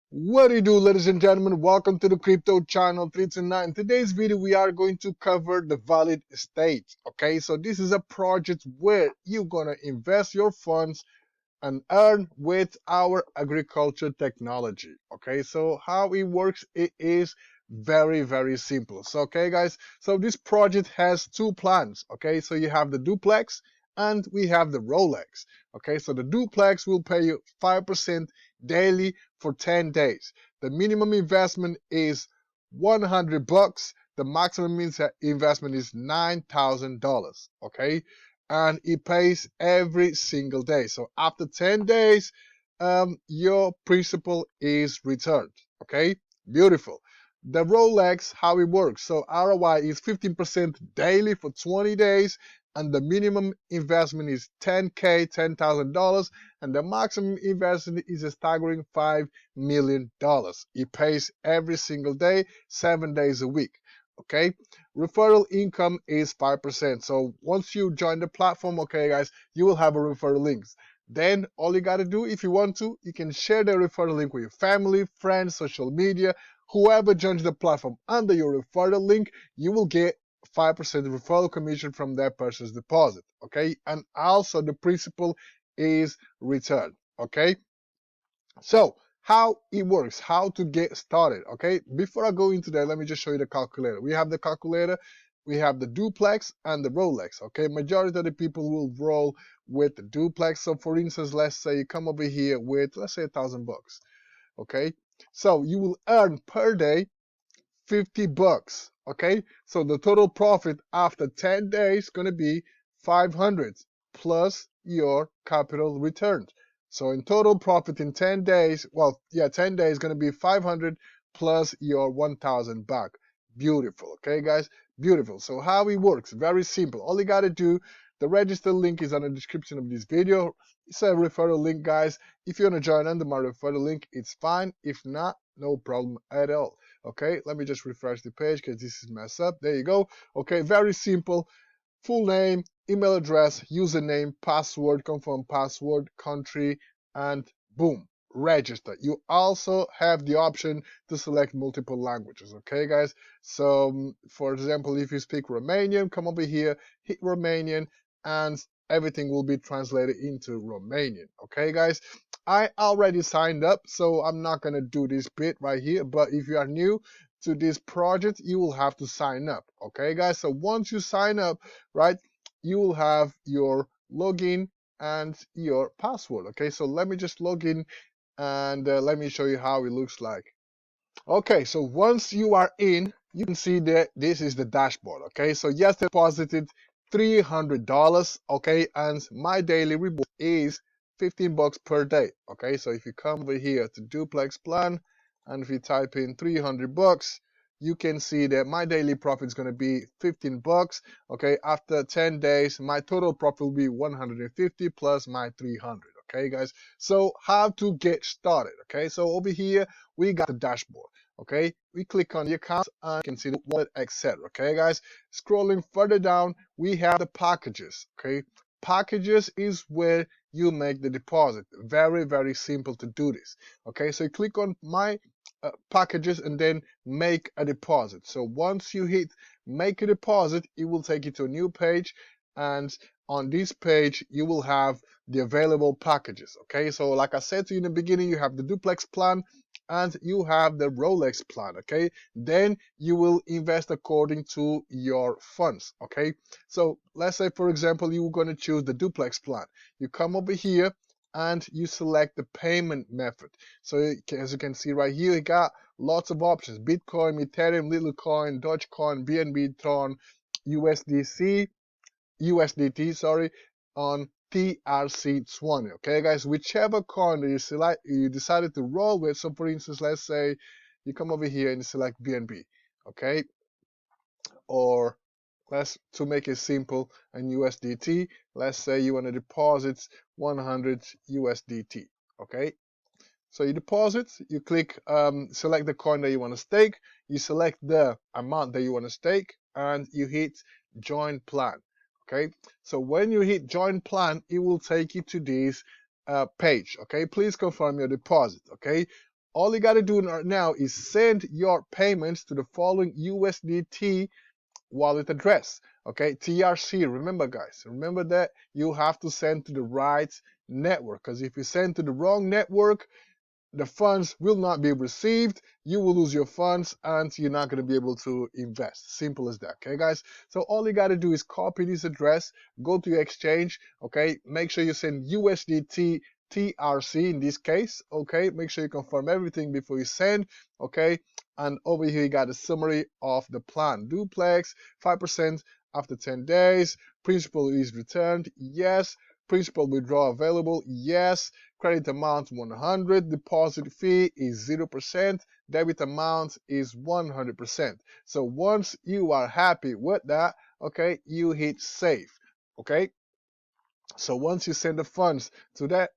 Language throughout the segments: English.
What do you do, ladies and gentlemen? Welcome to the crypto channel 329. In today's video, we are going to cover the valid state. Okay, so this is a project where you're gonna invest your funds and earn with our agriculture technology. Okay, so how it works, it is very simple. So okay guys, so this project has two plans. Okay, so you have the duplex and we have the Rolex. Okay, so the duplex will pay you 5% daily for 10 days. The minimum investment is 100 bucks. The maximum investment is $9,000. Okay, and it pays every single day. So after 10 days, your principal is returned. Okay, beautiful. The Rolex, how it works. So ROI is 15% daily for 20 days, and the minimum investment is 10K, $10,000, and the maximum investment is a staggering $5 million. It pays every single day, 7 days a week. Okay, referral income is 5%. So once you join the platform, okay guys, you will have a referral links. Then all you got to do, if you want to, you can share the referral link with your family, friends, social media, whoever joins the platform under your referral link, you will get 5% referral commission from that person's deposit. Okay, and also the principal is returned. Okay, so how it works, how to get started. Okay, before I go into that, let me just show you the calculator. We have the calculator, we have the duplex and the Rolex. Okay, majority of the people will roll with the duplex. So for instance, let's say you come over here with, let's say, $1,000. Okay, so you will earn per day 50 bucks. Okay, so the total profit after 10 days is going to be 500 plus your capital returns. So in total profit in 10 days, well, yeah, 10 days is going to be 500 plus your 1,000 back. Beautiful. Okay, guys, beautiful. So how it works, very simple. All you got to do, the register link is on the description of this video. It's a referral link, guys. If you want to join under my referral link, it's fine. If not, no problem at all. Okay, let me just refresh the page because this is messed up. There you go. Okay, very simple. Full name, email address, username, password, confirm password, country, and boom, register. You also have the option to select multiple languages. Okay, guys. So, for example, if you speak Romanian, come over here, hit Romanian, and everything will be translated into Romanian. Okay, guys. I already signed up, so I'm not gonna do this bit right here. But if you are new to this project, you will have to sign up. Okay, guys. So once you sign up, right, you will have your login and your password. Okay, so let me just log in and let me show you how it looks like. Okay, so once you are in, you can see that this is the dashboard. Okay, so yes, deposited $300. Okay, and my daily reward is 15 bucks per day. Okay, so if you come over here to duplex plan and if you type in 300 bucks, you can see that my daily profit is going to be 15 bucks. Okay, after 10 days, my total profit will be 150 plus my 300. Okay, guys, so how to get started. Okay, so over here we got the dashboard. Okay, we click on the account and you can see the wallet, etc. Okay, guys, scrolling further down, we have the packages. Okay, packages is where you make the deposit. Very simple to do this. Okay, so you click on my packages and then make a deposit. So once you hit make a deposit, it will take you to a new page, and on this page you will have the available packages. Okay, so like I said to you in the beginning, you have the duplex plan and you have the Rolex plan. Okay, then you will invest according to your funds. Okay, so let's say for example you're going to choose the duplex plan. You come over here and you select the payment method. So as you can see right here, you got lots of options: Bitcoin, Ethereum, Littlecoin, Dogecoin, BNB, Tron, USDC, USDT, sorry, on TRC20. Okay, guys, whichever coin that you select, you decided to roll with. So, for instance, let's say you come over here and you select BNB, okay, or let's to make it simple, and USDT. Let's say you want to deposit 100 USDT. Okay, so you deposit, you click, select the coin that you want to stake, you select the amount that you want to stake, and you hit join plan. Okay, so when you hit join plan, it will take you to this page. Okay, please confirm your deposit. Okay, all you got to do right now is send your payments to the following USDT wallet address. Okay, TRC. Remember, guys, remember that you have to send to the right network, because if you send to the wrong network, the funds will not be received, you will lose your funds, and you're not going to be able to invest. Simple as that. Okay, guys, so all you got to do is copy this address, go to your exchange. Okay, make sure you send USDT TRC in this case. Okay, make sure you confirm everything before you send. Okay, and over here you got a summary of the plan. Duplex 5% after 10 days. Principal is returned, yes. Principal withdrawal available, yes. Credit amount 100, deposit fee is 0%, debit amount is 100%. So once you are happy with that, okay, you hit save. Okay, so once you send the funds to that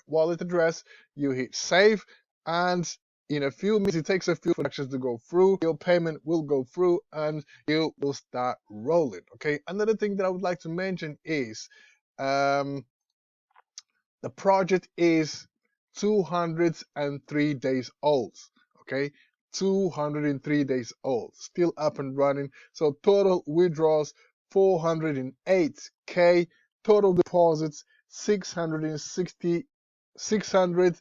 wallet address, you hit save, and in a few minutes, it takes a few transactions to go through. Your payment will go through, and you will start rolling. Okay. Another thing that I would like to mention is, the project is 203 days old. Okay, 203 days old, still up and running. So total withdrawals 408K, total deposits 660, 600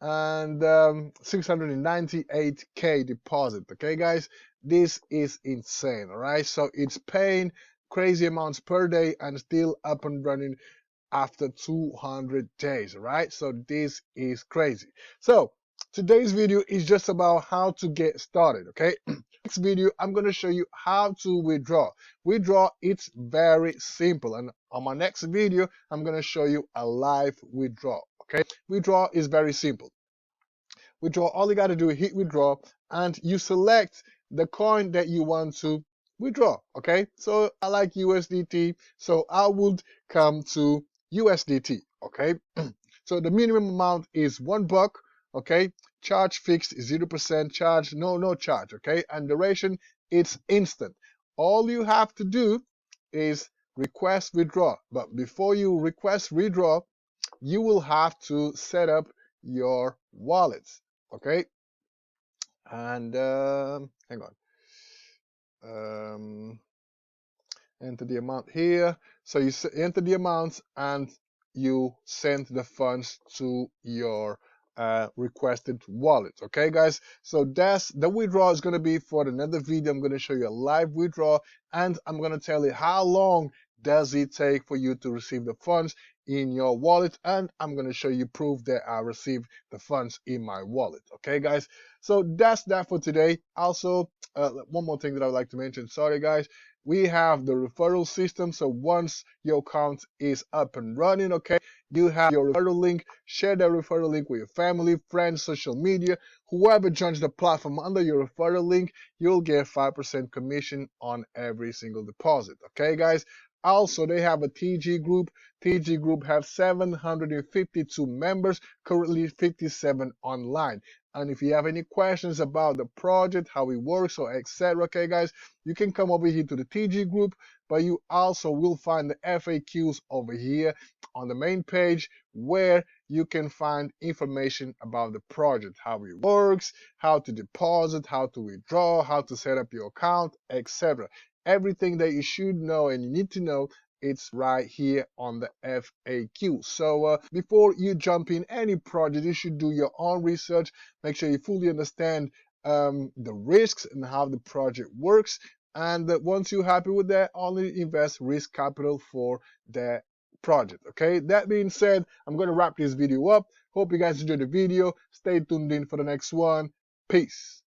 and 698K deposit. Okay, guys, this is insane. All right, so it's paying crazy amounts per day and still up and running after 200 days. Right, so this is crazy. So today's video is just about how to get started. Okay, next video I'm going to show you how to withdraw. It's very simple, and on my next video I'm going to show you a live withdrawal. Okay, withdraw is very simple. Withdraw, all you got to do is hit withdraw, and you select the coin that you want to withdraw. Okay, so I like USDT, so I would come to USDT. Okay, so the minimum amount is $1. Okay, charge fixed is 0%, charge no charge. Okay, and duration, it's instant. All you have to do is request withdraw, but before you request withdraw, you will have to set up your wallets. Okay, and hang on, enter the amount here. So you enter the amounts and you send the funds to your requested wallet. Okay, guys, so that's the withdrawal is going to be for another video. I'm going to show you a live withdrawal, and I'm going to tell you how long does it take for you to receive the funds in your wallet, and I'm going to show you proof that I received the funds in my wallet. Okay, guys, so that's that for today. Also, one more thing that I would like to mention, sorry guys, we have the referral system. So once your account is up and running, okay, you have your referral link. Share that referral link with your family, friends, social media. Whoever joins the platform under your referral link, you'll get 5% commission on every single deposit. Okay, guys. Also, they have a TG group. TG group have 752 members, currently 57 online. And if you have any questions about the project, how it works, or etc., okay, guys, you can come over here to the TG group, but you also will find the FAQs over here on the main page, where you can find information about the project, how it works, how to deposit, how to withdraw, how to set up your account, etc. Everything that you should know and you need to know, it's right here on the FAQ. So before you jump in any project, you should do your own research. Make sure you fully understand the risks and how the project works. And once you're happy with that, only invest risk capital for that project. Okay, that being said, I'm going to wrap this video up. Hope you guys enjoyed the video. Stay tuned in for the next one. Peace.